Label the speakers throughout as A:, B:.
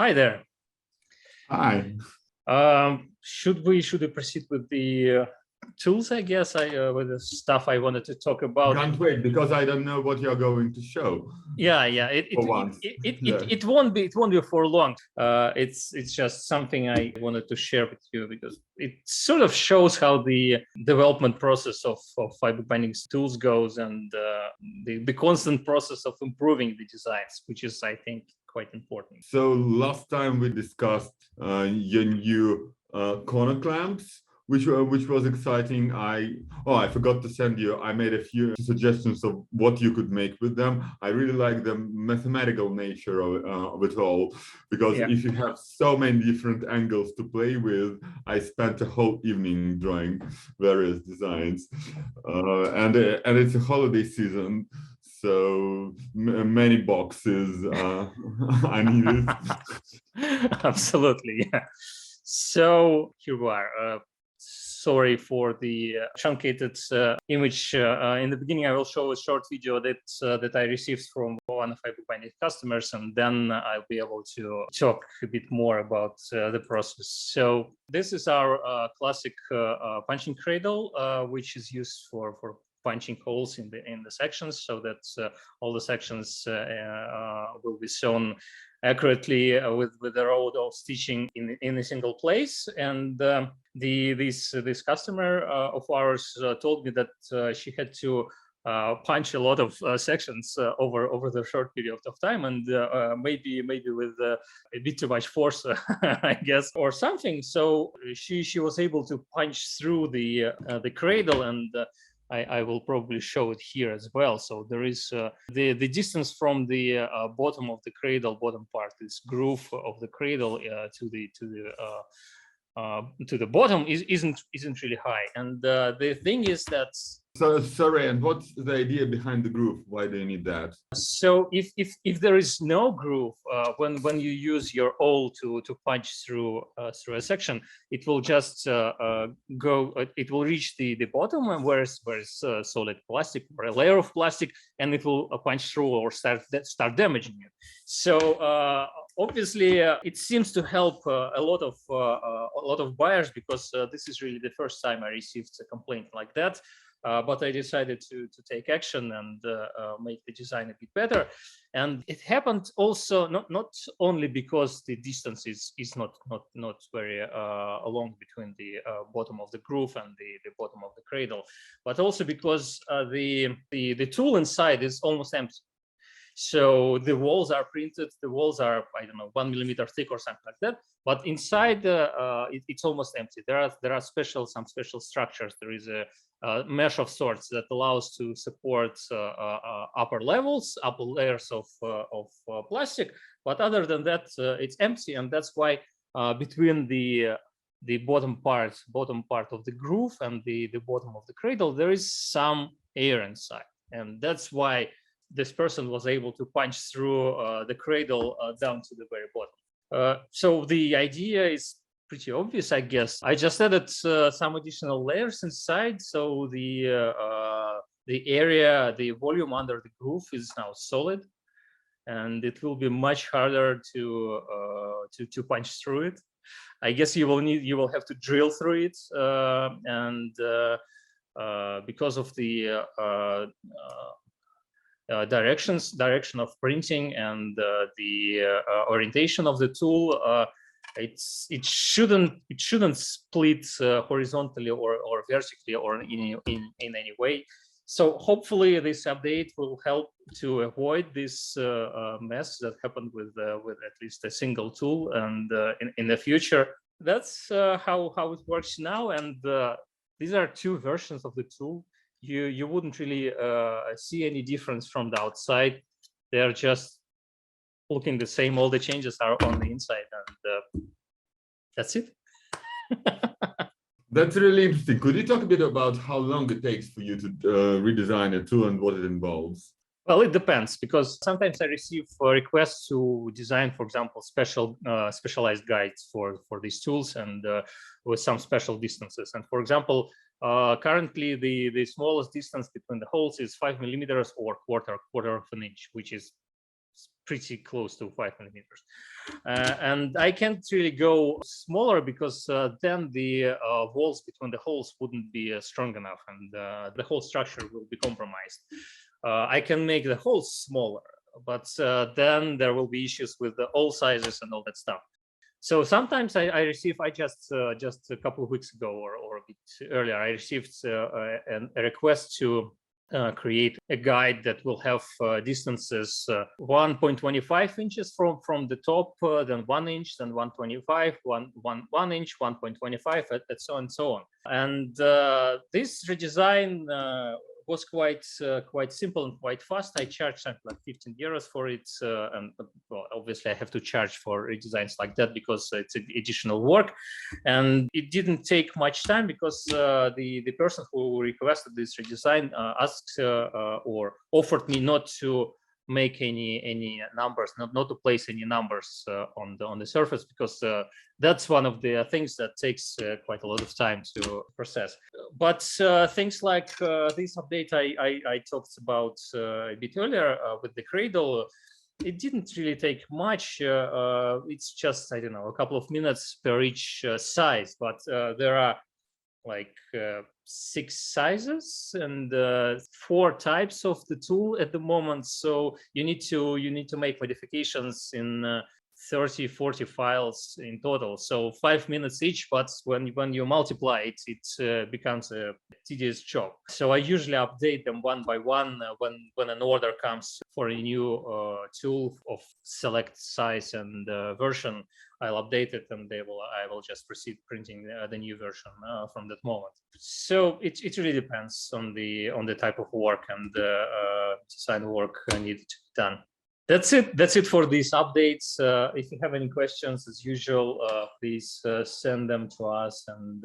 A: Hi there.
B: Hi.
A: Should we proceed with the tools? I guess with the stuff I wanted to talk about.
B: Can't wait because I don't know what you're going to show.
A: Yeah.
B: Yeah.
A: It won't be for long. It's just something I wanted to share with you because it sort of shows how the development process of iBookBinding's tools goes, and the constant process of improving the designs, which is, I think, quite important.
B: So last time we discussed your new corner clamps, which was exciting. I forgot to send you. I made a few suggestions of what you could make with them. I really like the mathematical nature of it all, because if you have so many different angles to play with, I spent a whole evening drawing various designs, and it's a holiday season. So many boxes I needed.
A: Absolutely, yeah. So here we are. Sorry for the truncated image. In the beginning, I will show a short video that I received from one of iBookBinding customers, and then I'll be able to talk a bit more about the process. So this is our classic punching cradle, which is used for punching holes in the sections, so that all the sections will be sewn accurately with the row of stitching in a single place. And this customer of ours told me that she had to punch a lot of sections over the short period of time, and maybe with a bit too much force, I guess, or something. So she was able to punch through the cradle, and I will probably show it here as well. So there is the distance from the bottom of the cradle, bottom part, this groove of the cradle to the bottom isn't really high. And the thing is that.
B: So sorry, and what's the idea behind the groove? Why do you need that?
A: So if there is no groove, when you use your awl to punch through a section, it will just go. It will reach the bottom, and where is solid plastic or a layer of plastic, and it will punch through or start damaging it. So obviously, it seems to help a lot of buyers, because this is really the first time I received a complaint like that. But I decided to take action and make the design a bit better. And it happened also not only because the distance is not very long between the bottom of the groove and the bottom of the cradle, but also because the tool inside is almost empty. So the walls are printed. The walls are, I don't know, 1 millimeter thick or something like that. But inside, it's almost empty. There are some special structures. There is a mesh of sorts that allows to support upper layers of plastic. But other than that, it's empty, and that's why between the bottom part of the groove and the bottom of the cradle, there is some air inside, and that's why this person was able to punch through the cradle down to the very bottom. So the idea is pretty obvious, I guess. I just added some additional layers inside, so the area, the volume under the groove is now solid, and it will be much harder to punch through it. I guess you will have to drill through it, and because of the direction of printing and the orientation of the tool, it shouldn't split horizontally or vertically or in any way. So hopefully this update will help to avoid this mess that happened with at least a single tool, and in the future. That's how it works now, and these are two versions of the tool. You wouldn't really see any difference from the outside. They're just looking the same. All the changes are on the inside, and that's it.
B: That's really interesting. Could you talk a bit about how long it takes for you to redesign a tool and what it involves?
A: Well, it depends, because sometimes I receive requests to design, for example, specialized guides for these tools, and with some special distances. And for example, currently the smallest distance between the holes is 5 millimeters or quarter of an inch, which is pretty close to 5 millimeters. And I can't really go smaller because then the walls between the holes wouldn't be strong enough, and the whole structure will be compromised. I can make the holes smaller, but then there will be issues with all sizes and all that stuff. So sometimes I just a couple of weeks ago or a bit earlier, I received a request to create a guide that will have distances 1.25 inches from the top, then 1 inch, then 1.25, 1 inch, 1.25, and so on and so on. And this redesign was quite simple and quite fast. I charged something like 15 euros for it, and well, obviously I have to charge for redesigns like that because it's additional work, and it didn't take much time because the person who requested this redesign asked or offered me not to make any numbers, not to place any numbers on the surface, because that's one of the things that takes quite a lot of time to process. But things like this update I talked about a bit earlier with the Cradle, it didn't really take much. It's just, I don't know, a couple of minutes per each size, but there are like 6 sizes and 4 types of the tool at the moment. So you need to make modifications in 30-40 files in total. So 5 minutes each, but when you multiply it, it becomes a tedious job. So I usually update them one by one when an order comes for a new tool of select size and version. I'll update it, and I will just proceed printing the new version from that moment. So it really depends on the type of work and design work needed to be done. That's it for these updates. If you have any questions, as usual, please send them to us, and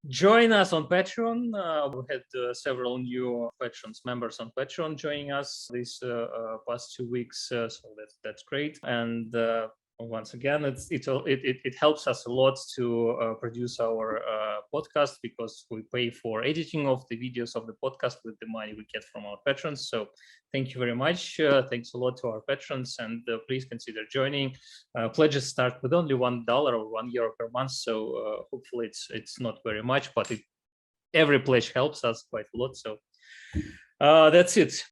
A: join us on Patreon. We had several new patrons, members on Patreon joining us these past 2 weeks, so that's great. And once again, it helps us a lot to produce our podcast, because we pay for editing of the videos of the podcast with the money we get from our patrons. So thank you very much. Thanks a lot to our patrons, and please consider joining. Pledges start with only $1 or €1 per month, so hopefully it's not very much, but every pledge helps us quite a lot. So that's it.